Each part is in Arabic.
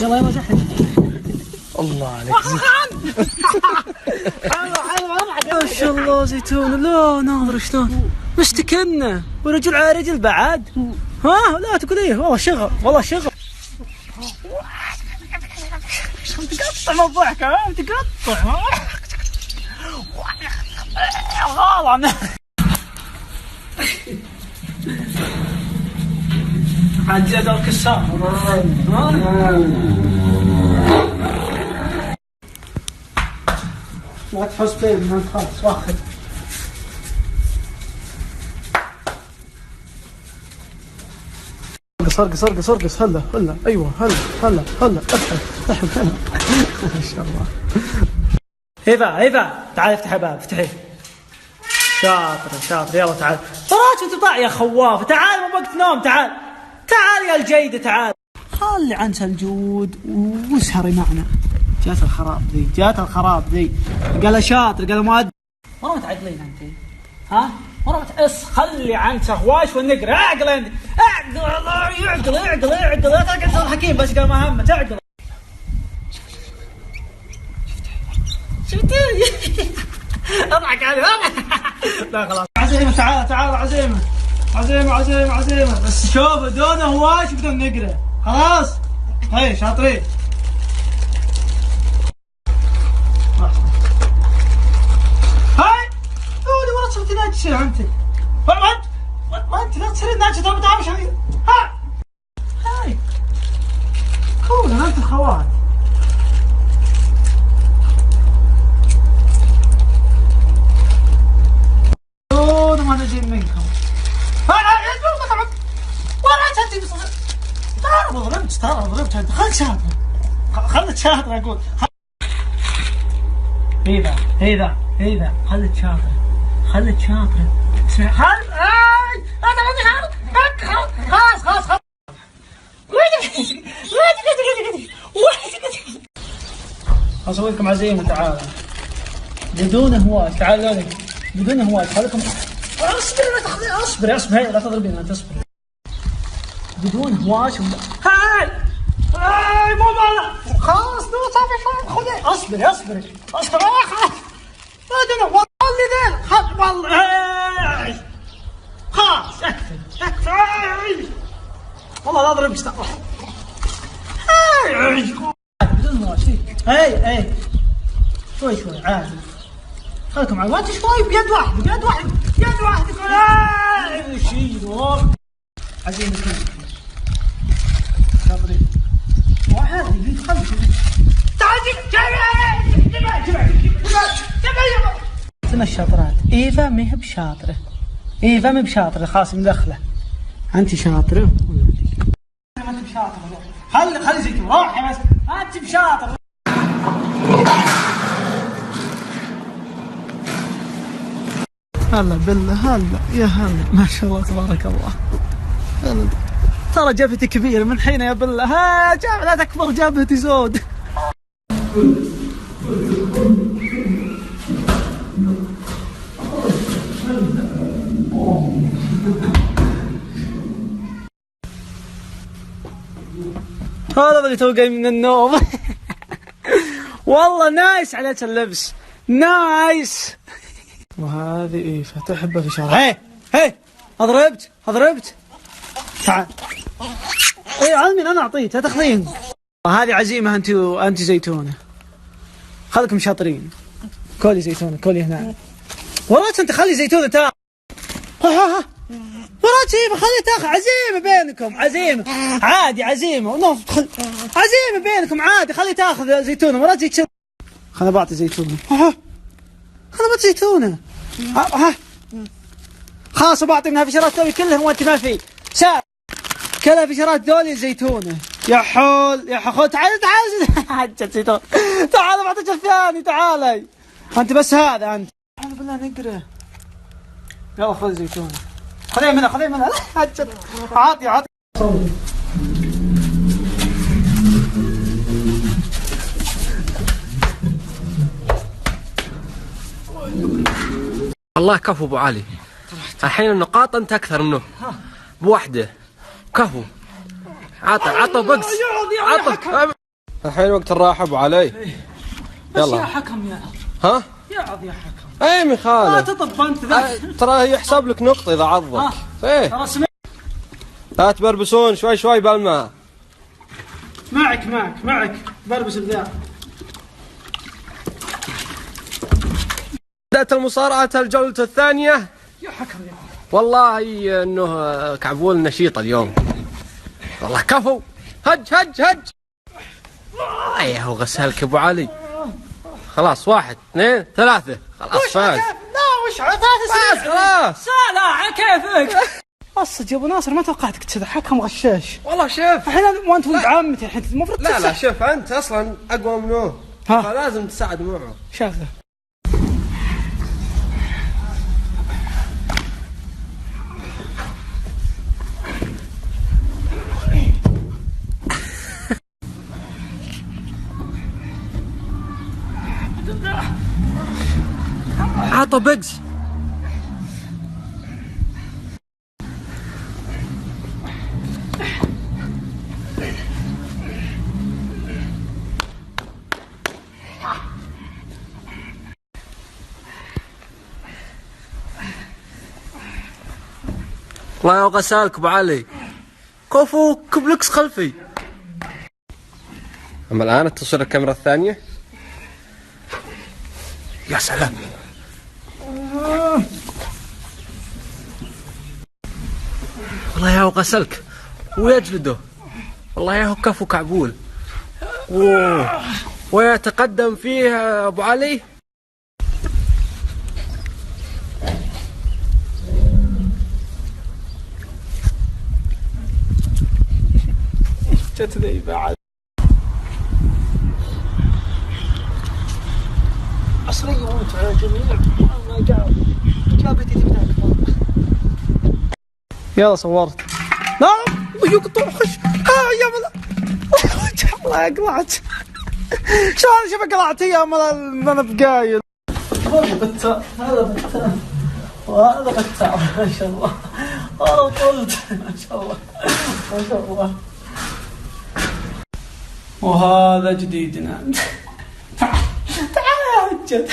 يلا يلا جحد. الله عليك ما شاء الله زيتون. لا ناظر شلون مشتكلنا ورجل على رجل بعد. ها لا تقول ايه والله شغل والله شغل. تقطع من الضحك ها تقطع والله عاد زاد الكسار. لا تحس فيه من خالص واخذ. قصر قصر قصر قصر. هلا هلا ايوه هلا هلا هلا افتح هلا ما شاء الله. هبه تعال افتح الباب افتحي. شاطر يلا تعال. تراك انت طاع يا خواف. تعال مو وقت نوم. تعال يا الجيده تعال. خلي عنها الجود واسهري معنا. جات الخراب ذي قال شاطر قال مؤدب. والله متعدلين انت ها والله خلي عنك هواش ونقرا. اعقل انت اعقل لا تقعد تصير حكيم بس قال ما همه تعقل. شفتي اضحك علي لا خلاص. عزيمه تعال عزيمه بس شوف دون هواش بدون نقرا خلاص. هاي شاطرين. هاي دوني والله صرت ناجسه انت. ما انت لا تصير ناجسه ترى بتعرفش ها. هاي كولا انت الخوات. ما نجي منكم. هاي طبعا ولا تجي ترى ضربت خلت شاطر اقول. هيدا خلت شاطر اسمع خلاص اسوي لكم عزيمه. تعال بدون هواش. تعال بدون هواش. خليكم اصبر لا تاخذي اصبر هاي لا تضربين انت اصبر. بدون هواش هاي مو ماله خلاص دو صافي خذي اصبري خلاص بدون هواش. اللي ذيل خذ والله خلاص اكفي والله لا اضرب استغفر. بدون هواش. هاي شوي عادي. خلكم على وقت شوي بيد واحد كل شيء عزيمة شاطرين. واحد خلي تعال جيب الشاطرات. ايفا ما هي بشاطرة خلاص مدخلة. انت شاطرة ما انت بشاطرة. خلي زيتون روحي بس انت بشاطرة. هلا بالله هلا يا هلا ما شاء الله تبارك الله. هلا ترى جبهتي كبيرة من حين يا بالله. ها لا تكبر جبهتي زود. هذا اللي تو جاي من النوم. والله نايس عليك اللبس نايس. وهذه ايفا تحبه في شعرها. هي اضربت تعال. اي علمين انا اعطيته تاخذين. هذه عزيمه انت زيتونه. خليكم شاطرين. كولي زيتونه كولي هنا. وراك انت خلي زيتونه تاخذ. وراك ايفا خلي تاخذ. عزيمه بينكم عادي عزيمه بينكم عادي. خلي تاخذ زيتونه وراك زيتونه. خلنا بعطي زيتونه. خلاص بعطي منها فشرات توي كلهم وانت ما في ساعة. كلها فشرات دولي زيتونه. يا حول خذ تعال حجت زيتون. تعال بعطيك الثاني تعالي انت بس هذا انت. تعال بالله نقرا. يلا خذ زيتونه. خذي منها حجت. عاطي والله كفو ابو علي. الحين النقاط انت اكثر منه بوحده. كفو عطى بقس عطى الحين وقت الراحة ابو علي. بس يا حكم يا ها؟ يا حكم. اي من خالد. لا تطب انت ذا. ترى يحسب لك نقطة اذا عضك. ايه. ترى سمعت. لا تبربسون شوي شوي بالماء. معك بربس بذا. بدأت المصارعة الجولة الثانية. يا حكم. والله انه كعبول نشيط اليوم. والله كفو. هج. ايه هو غسالك ابو علي. خلاص 1 2 3 خلاص فاز. لا وش عطاته خلاص. لا على كيفك. الصدق يا ابو ناصر ما توقعتك كذا حكم غشاش. والله شوف الحين وانت ولد عمتي الحين المفروض لا شوف انت اصلا اقوى منه فلازم تساعد معه. شافه. عطى بيجز. الله يغسلك ابو علي. كفو كبلكس خلفي. اما الان اتصل الكاميرا الثانية. يا سلام. والله يا غسلك ويجلده. والله يا هو كفو كعبول. ويتقدم فيه ابو علي. جت ذي بعد عصري وانت يا جميل. ما جابت يدي بتاعك. يلا صورت. لا يقطع خش. يا ملا والله قلعت. شوف قلعت يا ملا. انا بقايل. هذا بتاع وهذا بتاع ما شاء الله. طلت ما شاء الله. وهذا جديدنا. تعال يا هجد.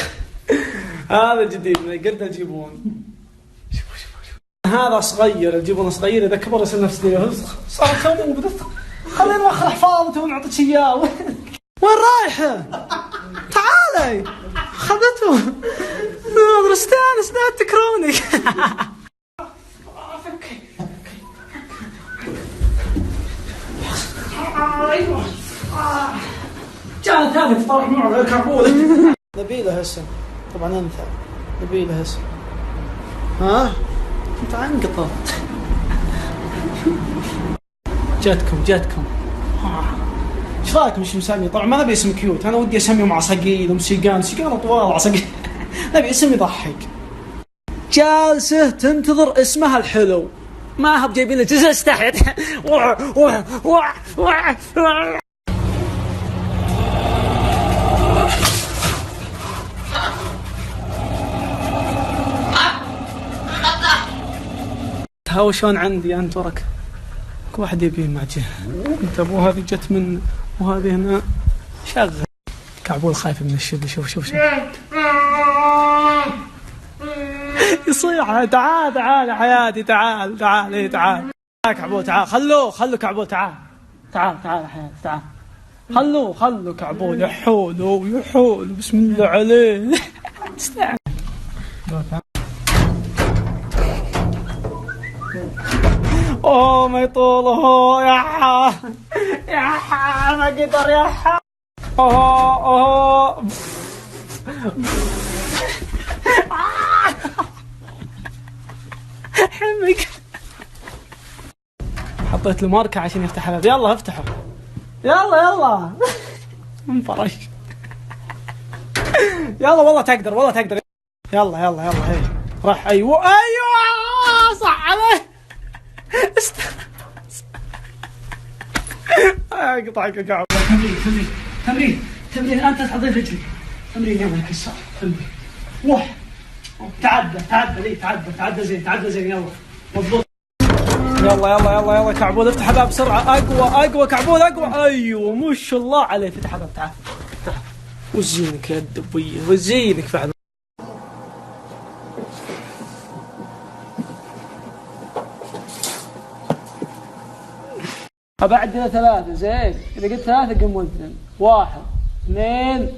هذا جديدنا قد تجيبون. شوف هذا صغير تجيبونه صغير اذا كبر يصير نفس ذي. صار تو بدت خلينا نوخر حفاظته ونعطيك اياه. وين رايحه؟ تعالي خذته. ناظر استانس لا تكروني. ايوه جاء ثالث طلع معه كعبول. نبيله هسه طبعا انت نبيله هسه. ها انت انقطعت. جاتكم. ايش رايكم ايش مسمي؟ طبعا ما نبي اسم كيوت. انا ودي اسميهم عصقيل ومسيقان طوال عصقيل. نبي اسم يضحك. جالسه تنتظر اسمها الحلو. ما هب جايبين له جزء تحت. تهاوشون عندي انت ورك. كل واحد يبين مع جهه. انت ابو هذه جت من وهذه هنا شغل. كعبول خايف من الشب. شوف يصيح. تعال يا حياتي. تعال كعبول تعال. خلو كعبول تعال يا حياتي تعال. خلو كعبول يحول بسم الله عليه. استنى. اوه ما يطوله يا ما قدر يا اوه حمق. حطيت له ماركة عشان يفتح الباب. يلا افتحه. يلا انفرش. يلا والله تقدر. يلا هي راح. ايوه صح عليه. اقطعك يا كعب. تمرين انت تحضير رجلي. تمرين يلا كسر. تمرين وح تعدى زين يلا مضبوط. يلا يلا يلا يلا كعبول افتح الباب بسرعة. اقوى اقوى كعبول اقوى. ايوه ما شاء الله عليه. فتح الباب تعال تعال. وزينك يا الدبية وزينك فعلا. أبعد إلى 3 زين. إذا قلت 3 قم وزن. 1 2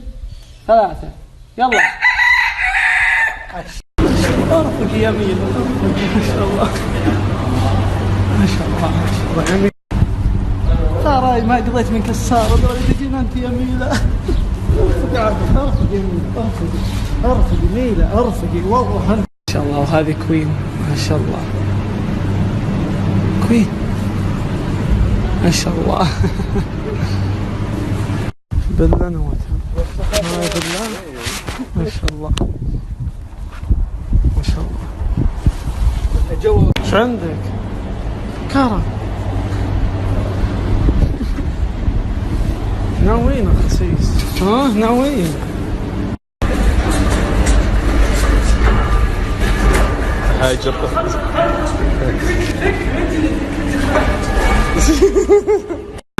3 يلا. أرفق يا ميل ما شاء الله ما شاء الله ما شاء الله يا ميل. ترى ما قضيت من كسارة تجينا أنت يا ميلة. أرفقي يا ميلة أرفقي ميلة أرفقي والله ما شاء الله. وهذه كوين ما شاء الله كوين ما شاء الله. بالله نواتها بالله ما شاء الله ما شاء الله. ايش عندك؟ كرم ناويين خسيس. ها ناويين. هاي جربت.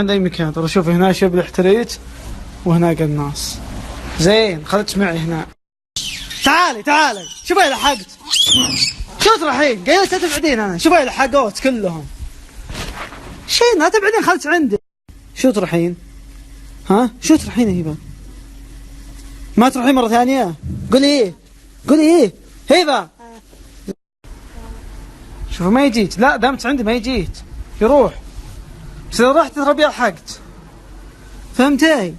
عند اي مكان ترى. شوف هنا شبل احتريت وهناك الناس. زين خليك معي هنا. تعالي تعالي شوفي لحقت. شو تروحين؟ قايلة لا تبعدين. انا شوفي لحقوت كلهم. شين لا تبعدين خليك عندي. شو تروحين؟ ها شو تروحين يا هبه؟ ما تروحين مرة ثانية؟ قولي ايه قولي ايه هبه. شوف ما يجيت. لا دامت عندي ما يجيت يروح. بس إذا رحت ترى لحقت. فهمتي؟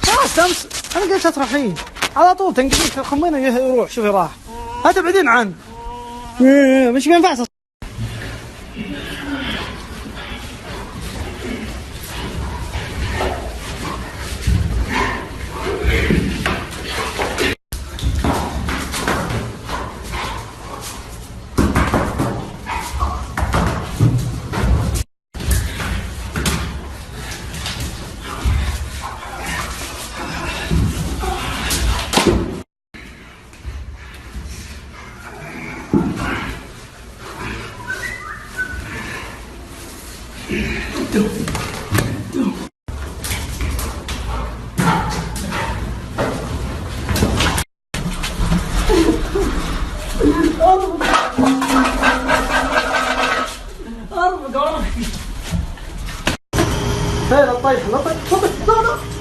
خلاص دامت أنا قلت لا تروحين على طول تنقلين تخمين يروح. شوفي راح. لا تبعدين عنه. مش بينفع. لا طيح لا طيح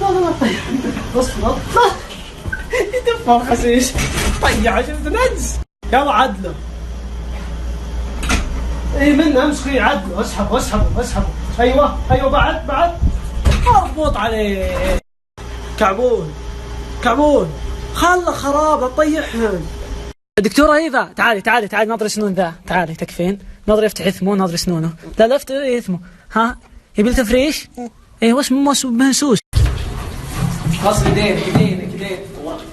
لا لا لا طيح. اصبر يدفع خسيس. طيح شفت نجس. يلا عدله. اي منه امسكي عدله. اسحبه اسحبه اسحبه. ايوه ايوه بعد بعد. اربط عليه. كعبول كعبول خله خراب لا تطيحهم. دكتورة ايضا تعالي تعالي تعالي ناظري سنون ذا. تعالي تكفين. ناظري يفتح اثمه ناظري سنونه. لا لا افتح اثمه. ها يبي التفريش. ايوه اسمه مهسوس. غصب يدينك يدينك يدينك والله.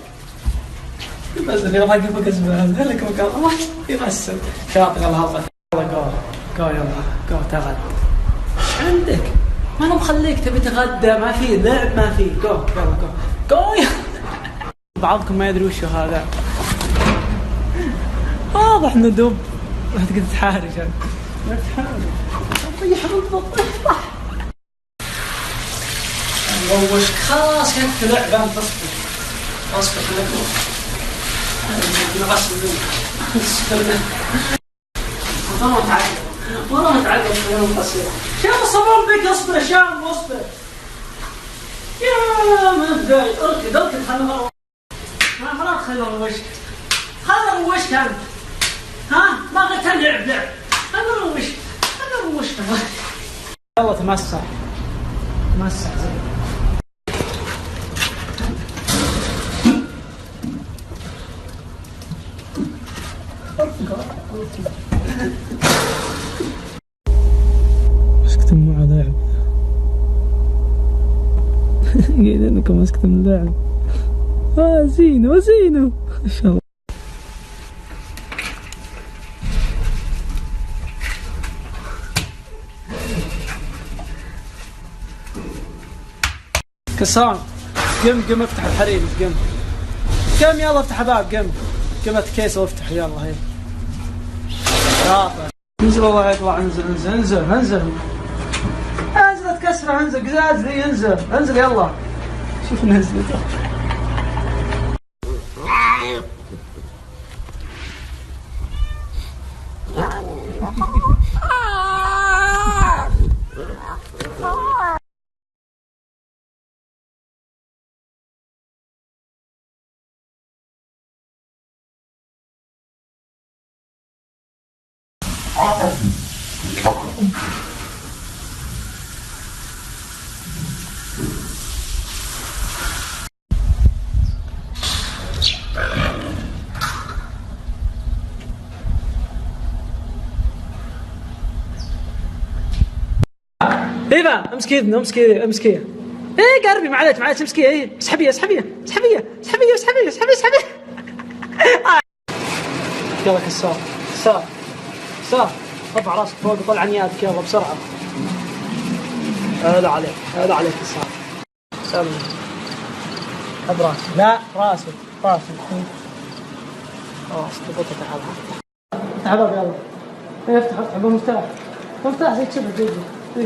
بس اللي راح يقفك اسمه لك مكان الله يمسك. شاطر الهضبة. يلا جو جو يلا جو تغدى. ايش عندك؟ ما انا مخليك تبي تغدى. ما في لعب ما في. جو يلا جو جو. بعضكم ما يدري وش هذا. واضح انه دب. راح تقعد تحارج انت. ما تحارج. طيح بالضبط. وش خلاص كنت لعبة تصبر اصبر خليك نغسل منك. والله تعال والله تعال اليوم قصير. شام صبر بك اصبر يا شام واصبر. يا ما بداي اركض اركض. خلنا خلاص خلنا نروشك. خلنا نروشك انت. ها ما قلت لعب لعب. خلنا نروشك خلنا نروشك. يلا تمسح تمسح زين. مسكت معه لاعب. قايل انكم مسكت اللاعب. زينو زينو ما شاء الله. كسان قم افتح الحريم. قم يلا افتح باب. قم اتكيس وافتح يلا هي. شاطر. انزل الله يطلع. انزل انزل انزل انزل انزل تكسره. انزل قزاز ذي. انزل انزل يلا. شوف نزلته. ايوه امسكي اذنه. امسكي امسكيه. ايه قربي. معلش معلش. امسكيه. ايه اسحبيه اسحبيه اسحبيه اسحبيه اسحبيه اسحبيه اسحبيه. يلا كسار كسار كسار. رفع راسك فوق وطلع نياتك يلا بسرعه. هذا عليك. هذا عليك كسار. سلم. هذا راسك. لا راسك راسك. راسك تبطل تحبها. افتح باب يلا. افتح افتح بمفتاح. مفتاح زي كذا زي كذا.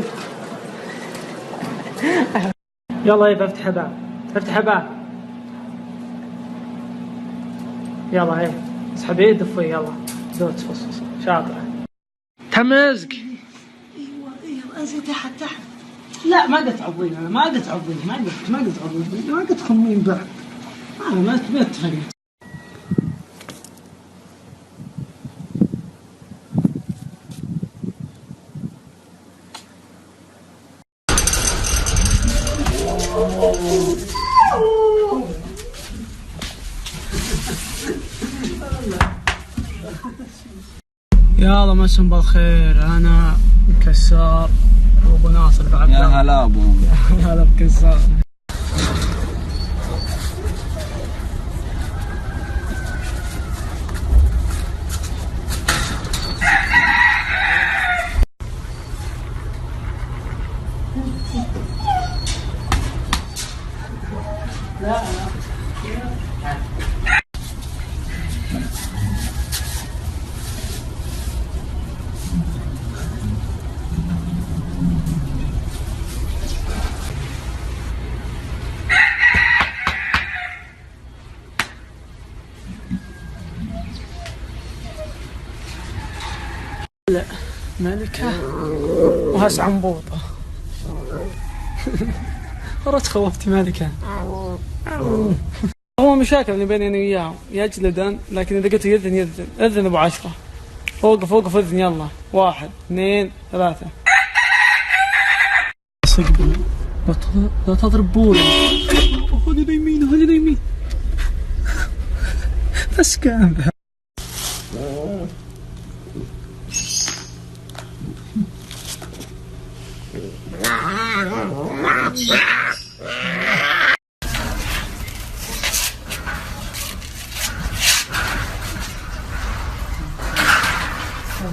يلا يبا افتح باب. افتح باب. يلا ايه اسحبيه دفيه يلا. دوت فص شاطر. تمزق. ايوه انزل تحت تحت. لا ما قد تعضين. انا ما قد تعضين. ما قد تعضين. ما قد تخمين بعد. انا ما اتفقت. يلا مساكم بالخير. انا كسار وابو ناصر بعد. يا هلا ابو. يا هلا بكسار. لا لا ملكة وهس عنبوطة. مرة تخوفتي ملكة. هو مشاكل اللي بيني انا وياه يجلدن، لكن اذا قلت يذن يذن. اذن ابو 10. وقف وقف اذن يلا. 1 2 3. صقبني. لا تضرب بوري. هذه اليمين هذه اليمين. بس كان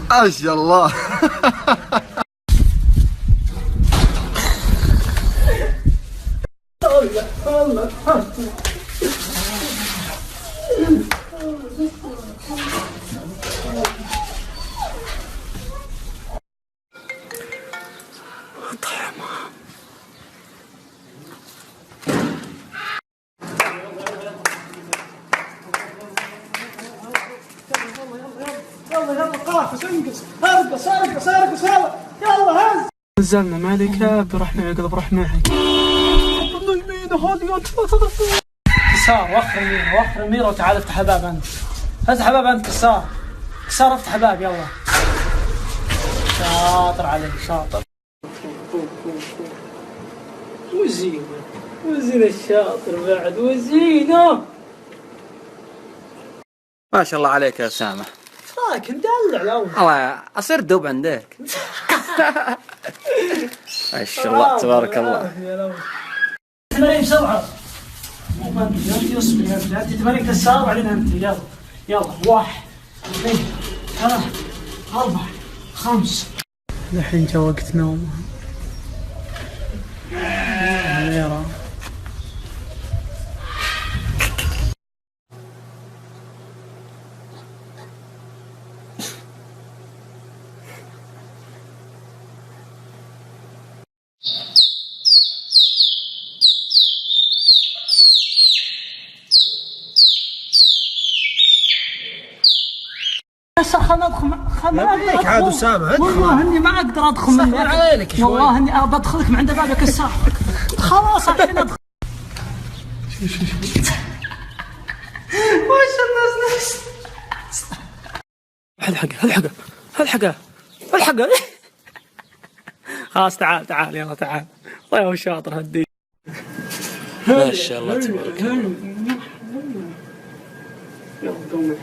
ما شاء الله. يلا قافز انقص. ارقص ارقص ارقص يلا يلا هز. نزلنا مالك بروح نعقد بروح نحك. والله يمين هذه انت كسار. وخر يمين وخر يمين وتعال افتح باب انت. افتح باب انت كسار. كسار افتح باب يلا. شاطر عليك شاطر. وزينه وزينه الشاطر بعد وزينه. ما شاء الله عليك يا اسامه. راك مدلع الاول. الله اصير دوب عندك. ما شاء الله تبارك الله. تمارين بسرعه. مو انت اصبري انت تمارين كسار بعدين انت يلا يلا. 1 2 3 4 5. الحين جا وقت نوم. يلا خلنا ادخل عاد اسامه والله اني ما اقدر ادخل من عليك شوي. والله اني بدخلك من عند بابك الساعه خلاص الحين ادخل. وش الناس الحقه خلاص تعال يلا تعال. والله هو شاطر هالدين ما شاء الله تبارك الله. يلا قومي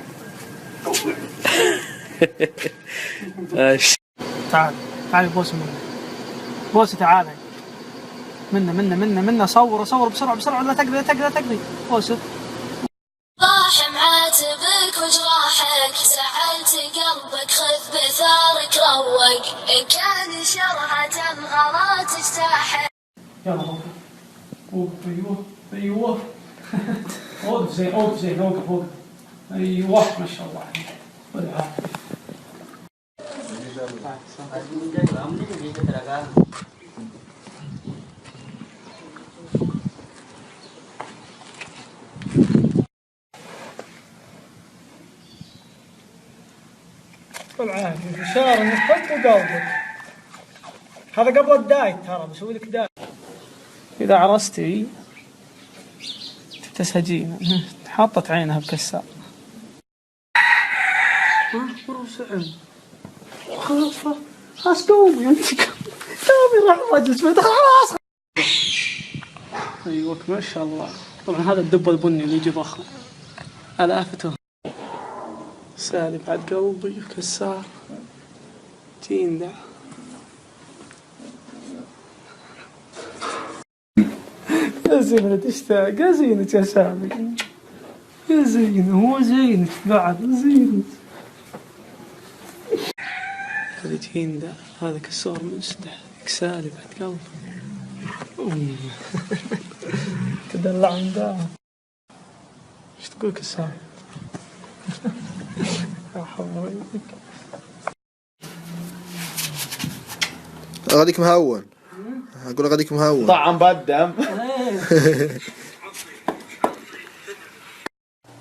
تعال بوسي تعال منا صور بسرعة لا تقضي بوسي. راح معاتبك وجراحك زعلت قلبك خذ بثارك روق إن كان شرها غلط اجتاحك. يلا ايوه اوقف زين اوقف ايوه ما شاء الله عليك. بالعافية إشارة إنك حط قلبك هذا قبل الدايت ترى بسوي لك دايت. إذا عرستي تسهجين حطت عينها بكسار. خلاص قومي راح رجل خلاص. أيوة ما شاء الله. طبعا هذا الدب البني اللي يجي ضخم آلافته سالي بعد قلبي كسار تيندع. يا زينة تشتاق يا زينة يا سامي يا زينة هو زينة بعد زينة. هذه تيندع هذا كسار منسدح سالي بعد قلبي. تدلع من داها. ايش تقول كسار؟ غاديك مهون. اقول غاديك مهون. طعم بالدم.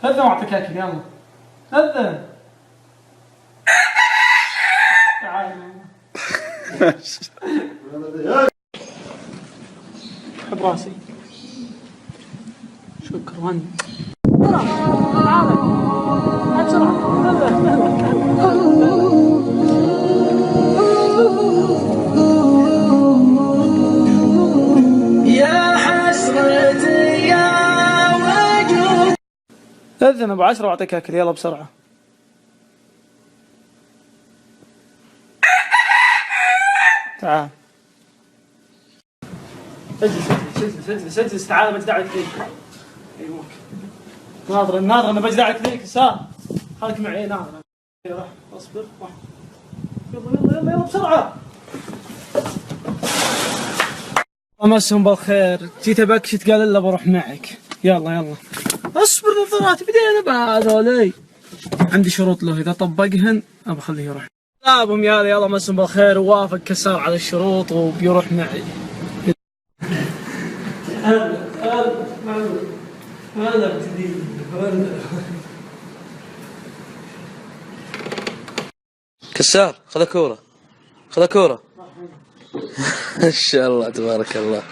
هذا واعطيك اكل يلا هذا تعال. حب راسي شكرا. يا حسرتي يا وجود. أذن أبو 10 وأعطيك أكل يلا بسرعة. تعال اجلس تعال بجدع لك ذيك. ايوه ناظر انا بجدع لك ذيك سام خليك معي ناظر. راح اصبر يلا بسرعه. امسهم بالخير جيت ابكشت قال الا بروح معك. يلا اصبر نظرات بدينا بهذولي عندي شروط له اذا طبقهن ابى اخليه يروح. ابهم يلا امسهم بالخير ووافق كسار على الشروط وبيروح معي. هلا ابتدي كسار خذ كورة ما شاء الله تبارك الله.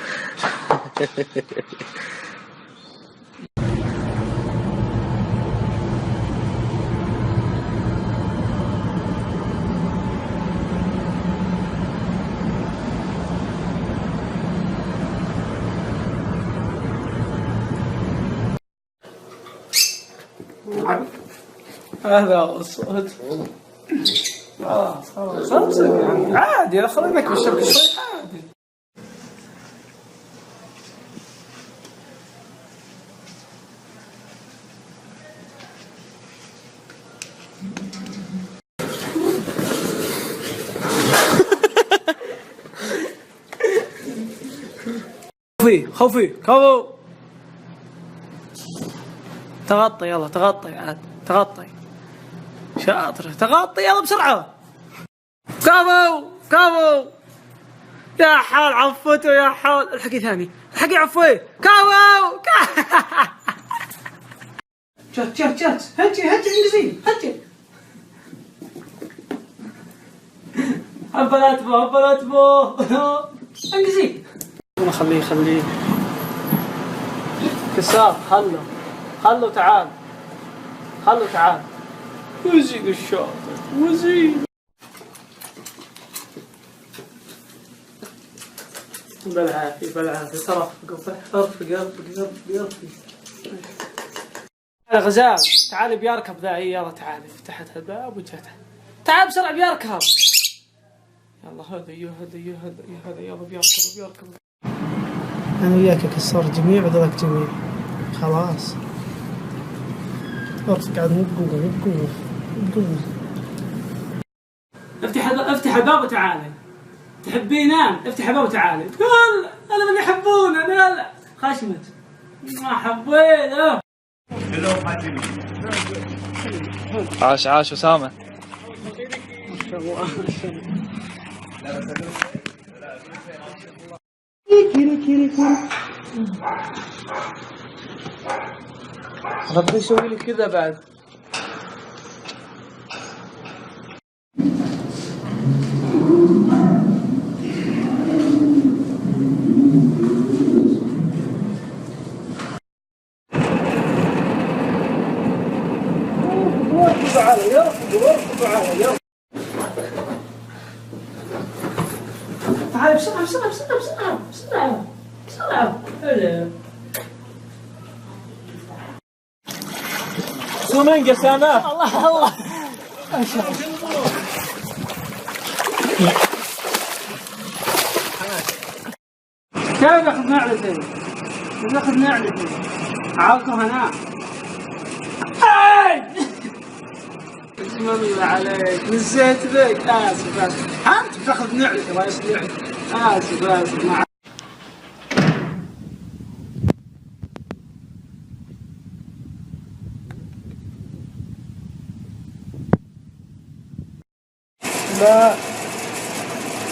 هذا الصوت خلاص يعني عادي خليناك بالشبكة شوي عادي. خوفي تغطي يلا تغطي عاد تغطي شاطر تغطي يلا بسرعة. كفو يا حول عفوته يا حول. الحقي ثاني، الحقي عفوي. كاو جات هجي انجزي هجي. هبلات بو انجزي. خليه كسار. خلوا تعال وزيد الشاطر وزيد. بالعافية ارفق. يا غزال تعال بيركب ذا. يلا تعال فتحت الباب وجته. تعال بسرعة بيركب. يلا هذا يلا بيركب. أنا وياك يا كسار جميع وذاك جميع. خلاص ارفق عاد. مو بقوة. افتح الباب وتعالي. تحبين افتح الباب وتعالي. تقول انا من يحبونه. لا خشمت ما حبيته. عاش أسامة. ربي يسوي لي كذا بعد. تعال بسرعة. هلا سومنجة سامات. الله كيف ناخذ نعلتين عاوكم هنا. بسم الله عليك نسيت بك. اسف انت بتاخذ نعلتي الله يصلحك. اسف مع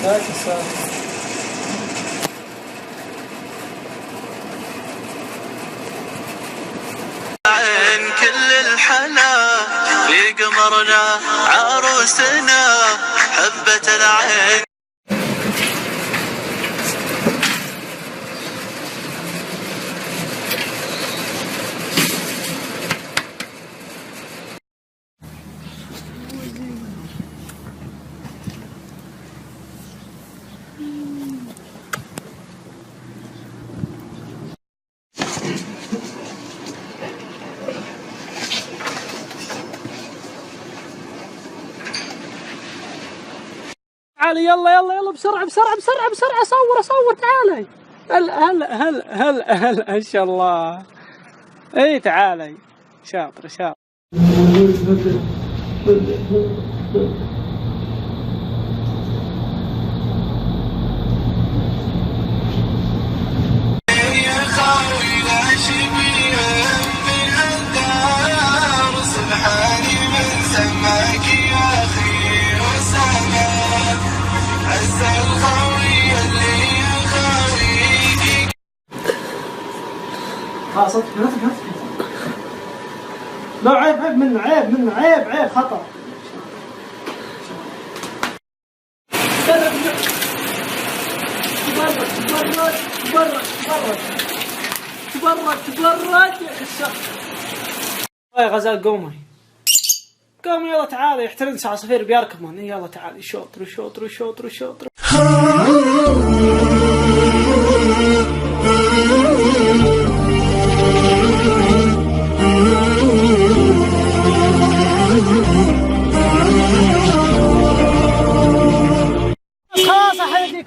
لا كسر. عين كل الحلا في قمرنا عروسنا حبة العين. تعالي يلا بسرعة صور تعالي. هلا ان شاء الله. اي تعالي شاطر. يا خاوي لا شبيه من الدار سبحاني من سماك يا اخي وسامك. عز الخاوي اللي يخاويك. خلاص لا عيب منه خطأ. تبرد يا خسارة. يا غزال قومي يلا تعالي. يحترم عصافير بيركبون. يلا تعالي شوطر.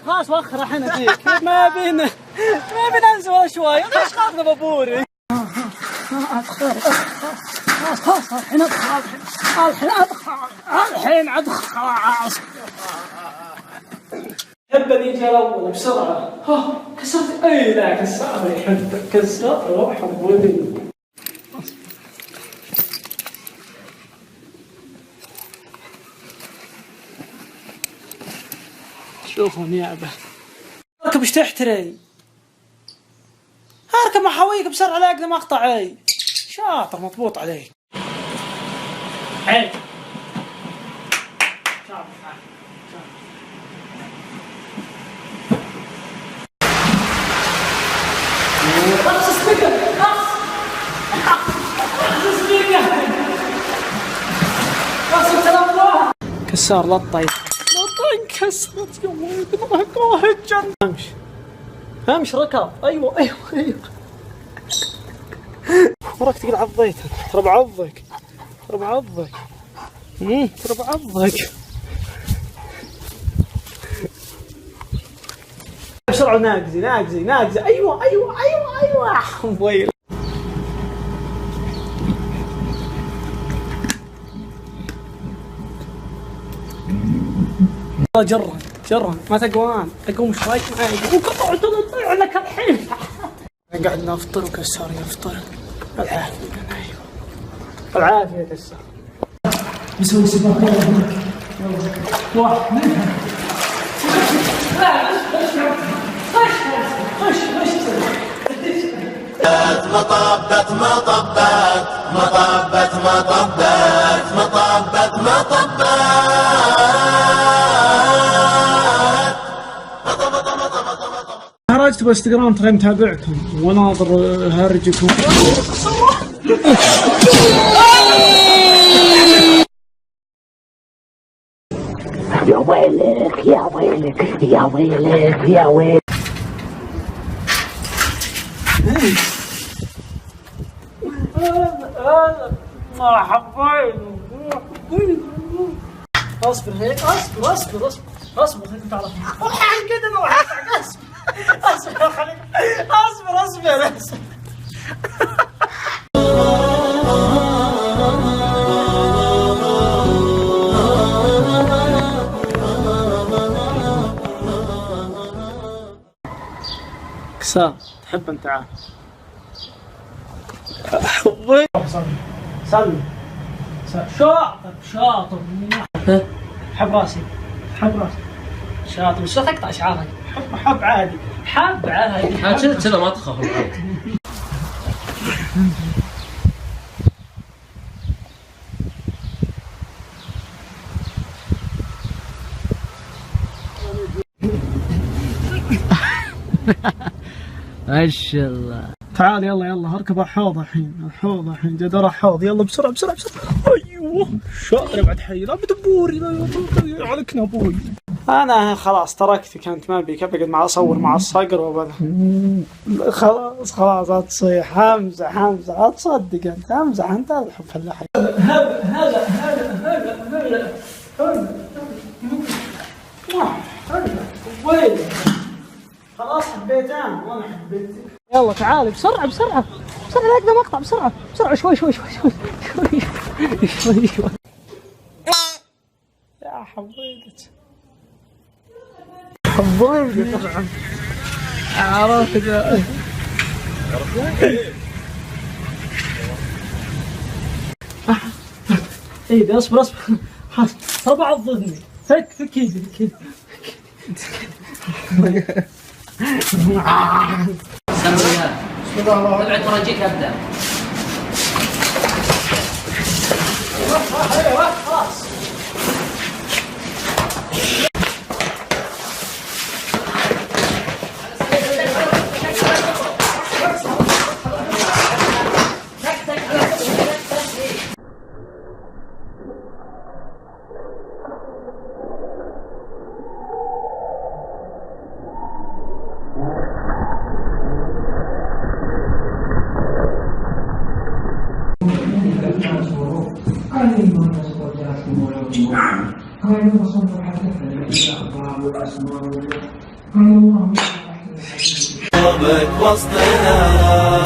خلاص وخر الحين اديك. ما بينا ننزل ولا شوي. ايش خاطر بابوري. خلاص الحين ادخل. يبني يجي الاول بسرعه. كسرت. اي لا كسرت يحبك. كسرت روح ابوي. شوفهم يابا اركب ايش تحتري؟ اركب مع حويك بسرعة لا اقدر مقطعي. شاطر مضبوط عليك. عيب. كسار لا تطيح. لا انكسرت يا ولد الله قاهر جن. امشي ركض. ايوه وراك تقول عضيتك. ترى بعضك ترى بعضك بسرعة. ناقزي. ايوه ويل. جرا ما تقوان. اقوم شوي معي وقطعت تطيع لك الحين. قاعد نفطر وكسار يفطر. العافية كسار. بسوي سباق هناك. واحد منها. خش هرجت بالانستغرام ترى متابعكم وناظر هرجكم. يا ويلك يا ويلك يا ويلك يا ويلك. ما حبيت. اصبر هيك اصبر خليك تعرف. الحين كذا نروح اصبر خليك اصبر. كسار تحب انت عارف. سلم شاطر حب راسي شاطر بس لا تقطع شعارك. حب عادي كذا ما تخاف الحين. ما شاء الله. تعال يلا اركب الحوض الحين جدار الحوض. يلا بسرعة. ايوه شاطر بعد حي. لا بدبوري لا عليك ابوي. انا خلاص تركتك انت ما بيك ابقى مع اصور مع الصقر وبدا. خلاص لا تصيح. همزة لا تصدق انت. همزة انت الحب فلاحي. هذا وين خلاص حبيتان وانا حبيتك. يلا تعالي بسرعة لا اقدر مقطع. بسرعة شوي يا حبيبتي طبعا عرفت. ايه اصبر ترى بعضني. فك ايدي سويها. طلعت مراجيك ابدا. خلاص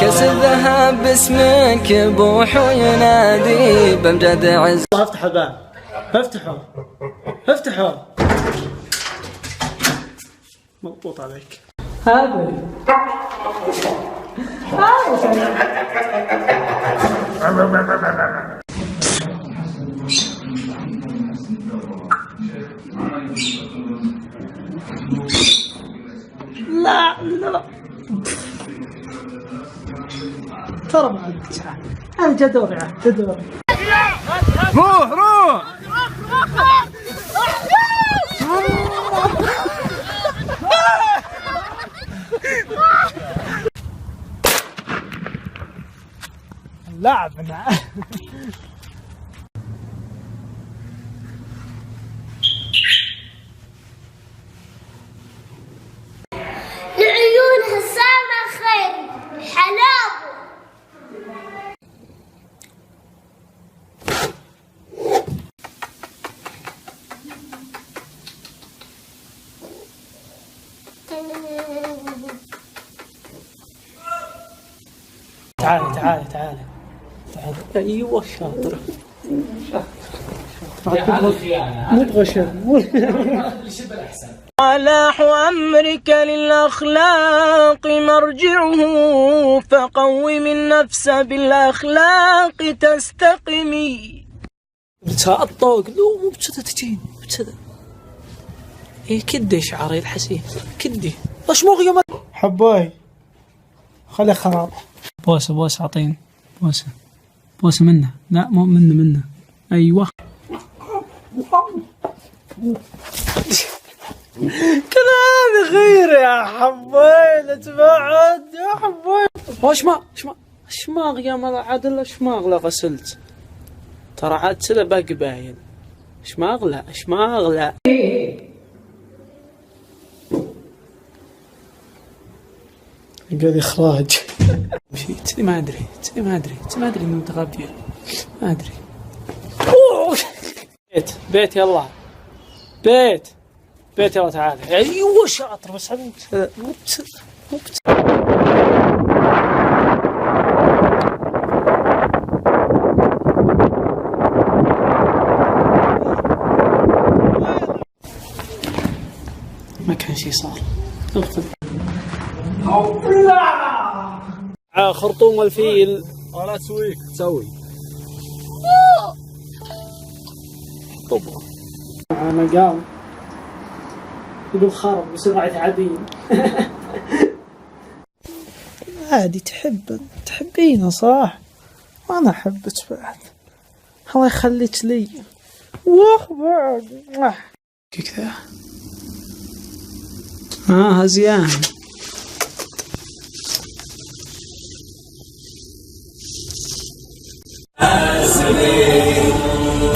كسر ذهب باسمك يبوح وينادي بامجد عز. افتح الباب. افتحوا مضبوط عليك. هذا لا لا لا ترى ما عندك شعر. أنا جد ورعه جد ورعه. روح روح. لعبنا. لعيونها سامة خير حلاوة. تعالي تعالي تعالي تعالي. ايوه شاطر. مو بغشم. صلاح أمرك للأخلاق مرجعه فقوم النفس بالأخلاق تستقمي. بتسقطوك لو مو بكذا تجين بكذا. ايه كدي شعري الحسين كدي ايش مغيمة حباي خلي خراب. بوسه بوسه اعطيني بوسه بوسه منه. لا مو منه ايوه. كلام غير يا حباي لا تبعد يا حباي. اشماغ يا مال عادل اشماغ لا غسلت ترى عاد سلا باقي باين. اشماغ لا يقول اخراج. مشيت ما ادري انه متغبي ما ادري. بيت يلا بيت يلا تعال. ايوه شاطر بس مو ما كان شي صار. اغفل خرطوم الفيل ولا تسويك تسوي. انا قام يقول خرب بسرعة عادية. عادي تحبينه صح وانا احبك بعد. الله يخليك لي بعد كذا. هزيان.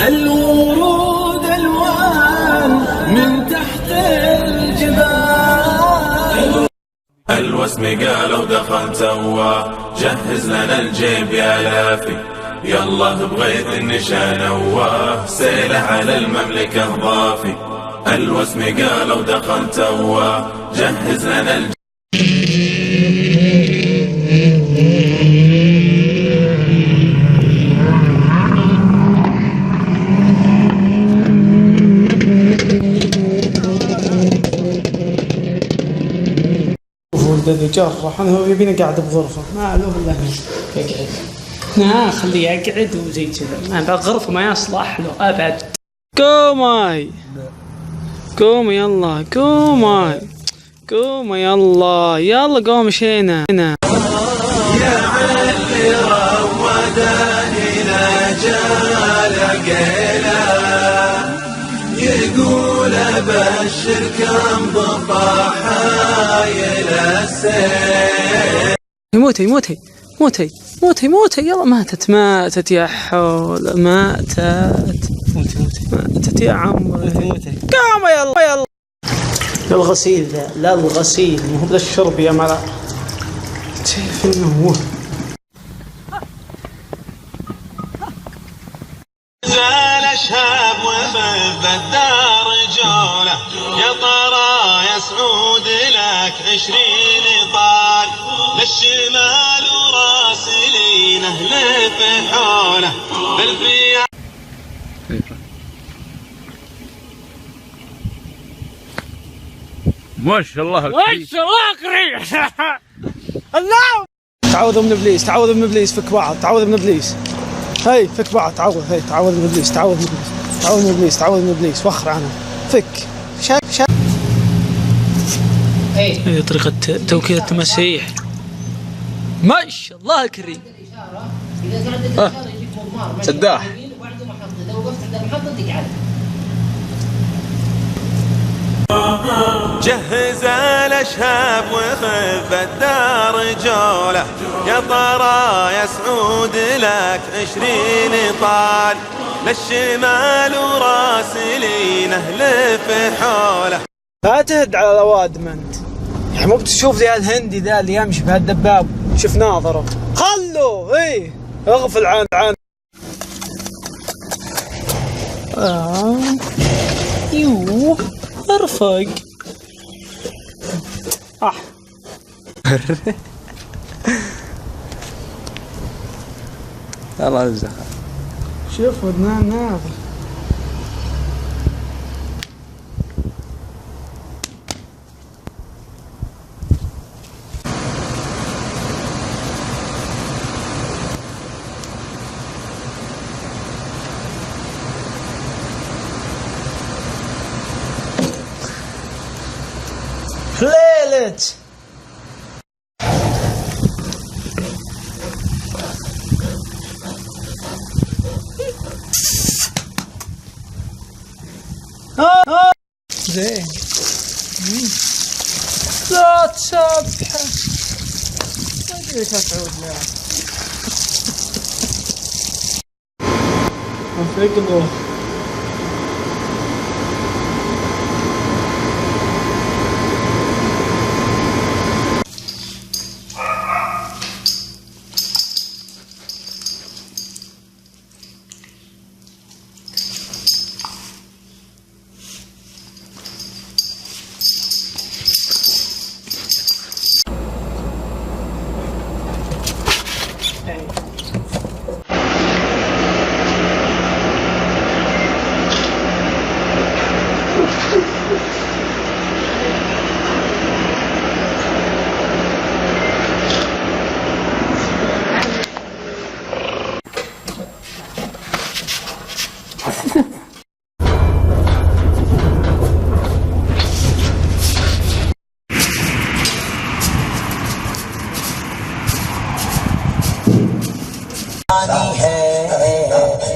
الورود الوان من تحت الجبال. الوسم قالوا دخل سواه جهز لنا الجيب يا لافي يلا بغيث النشان نواه سيله على المملكة ضافي. الوسم قالوا دخل سواه جهز لنا الجيب. الذي جرح انا هو يبيني قاعد بغرفه ما له الا يقعد. خليه يقعد وزي كذا. ما بغرفه ما يصلح له ابد. قومي يلا قومي يلا قوم مشينا هنا. يا علي رواداني لا جال قيله يقول ابشر كم ضفاحايل السيل. موتي يلا ماتت يا حول ماتت يا عمري. قام يلا للغسيل لا الغسيل مو للشرب يا ملا. كيف انه زال شاب وفذ الدار جوله يا ترى يا سعود لك 20 طال للشمال وراسلينه لف حوله بالبيع. ما شاء الله قريب. تعوذوا من ابليس فك بعض. تعوذ من ابليس هاي فك بعض. تعوذ من ابليس وخر عنه فك شاك هذه طريقة توكيل التماسيح. ما شاء الله كريم. سداح. جهز الاشهاب وخذ الدار جوله، يا طرى يا سعود لك 20 طال، للشمال وراسلينه لف حوله. لا تهد على الاوادم انت، يعني مو بتشوف ذي الهندي ذا اللي يمشي بهالدباب شوف ناظره، خلوا اغفل عن يوه ارفق. الله يجزاك. شوف ودنان ناظر. حليلت زين. لا تسبحه ما ادري ايش تعود له. انفقوا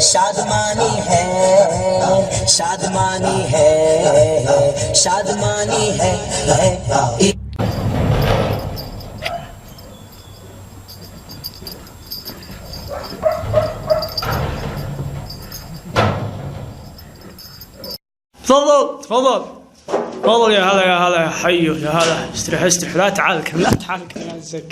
शादमानी है, शादमानी है, शादमानी है। تفضل تفضل تفضل يا هلا يا هلا يا حيو يا هلا. استريح استريح لا تعالكم لا تعالكم يا زق.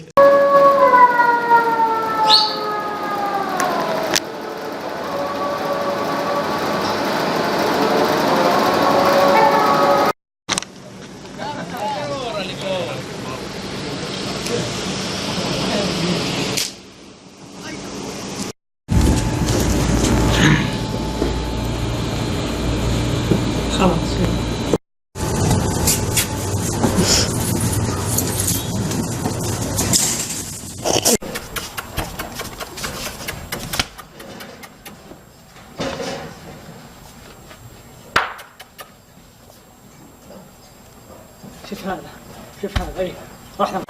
خلاص شوف هذا شوف هذا. اي واحدة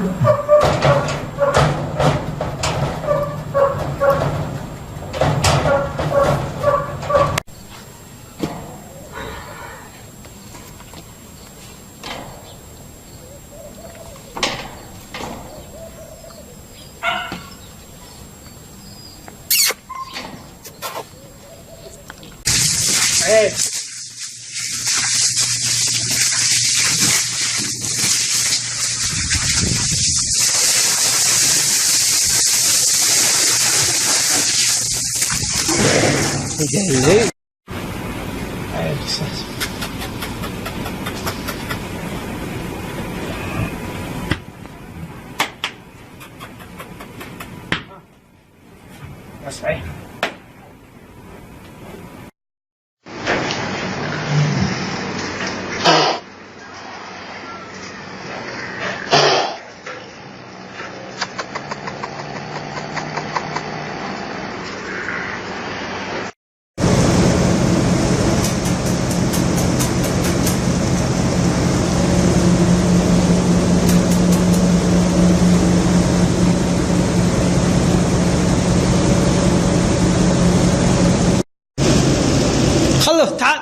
عيب. عيب صحيح. خله تعال.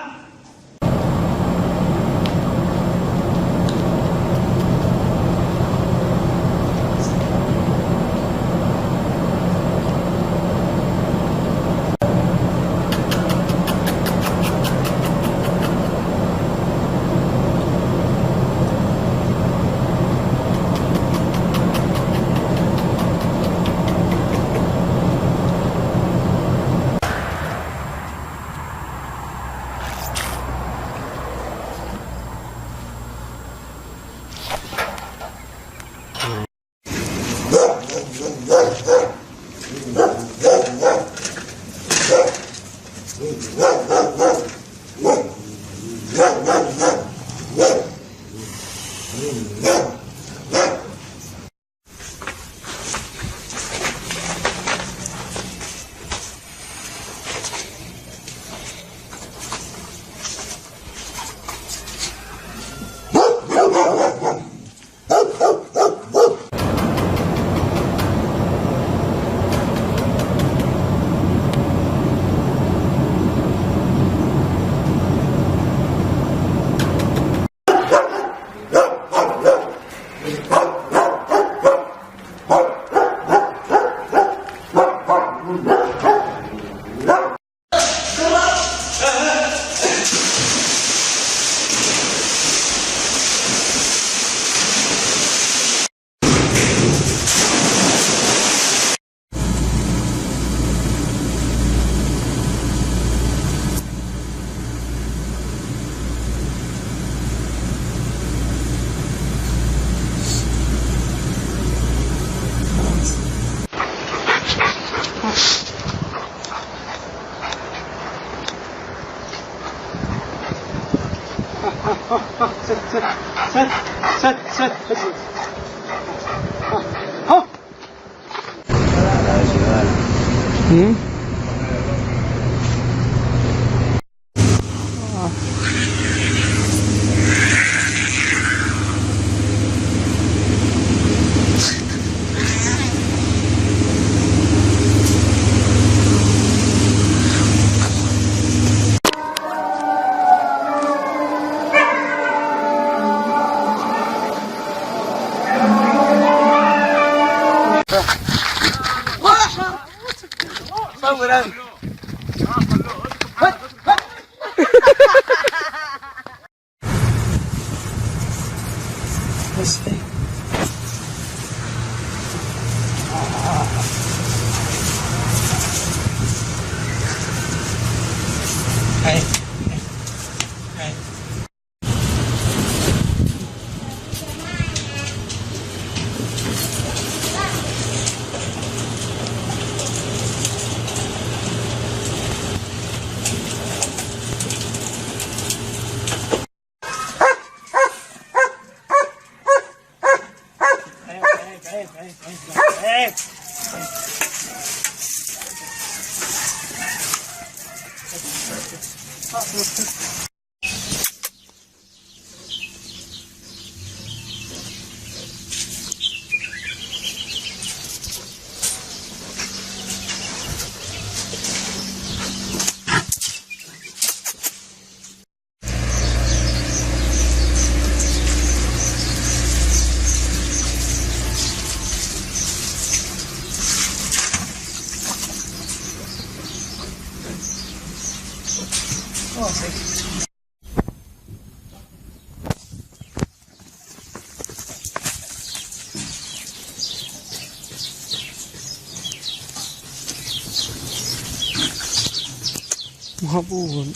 مهبول.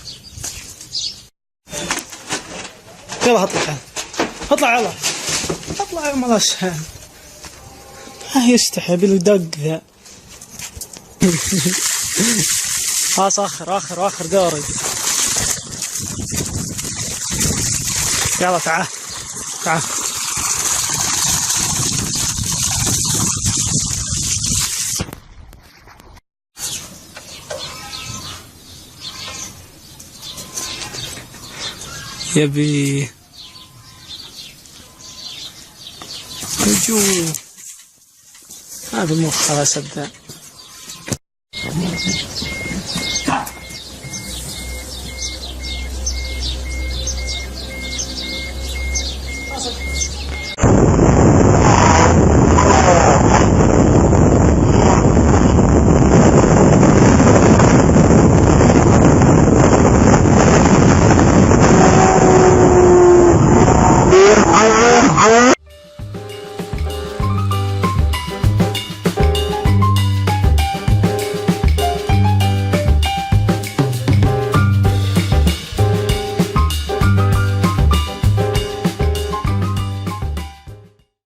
يلا اطلع اطلع يلا اطلع يا ملاش. ها يستحي بالدق ذا. خلاص اخر دوري. يلا تعال يبي هذا مو خلاص ابدا.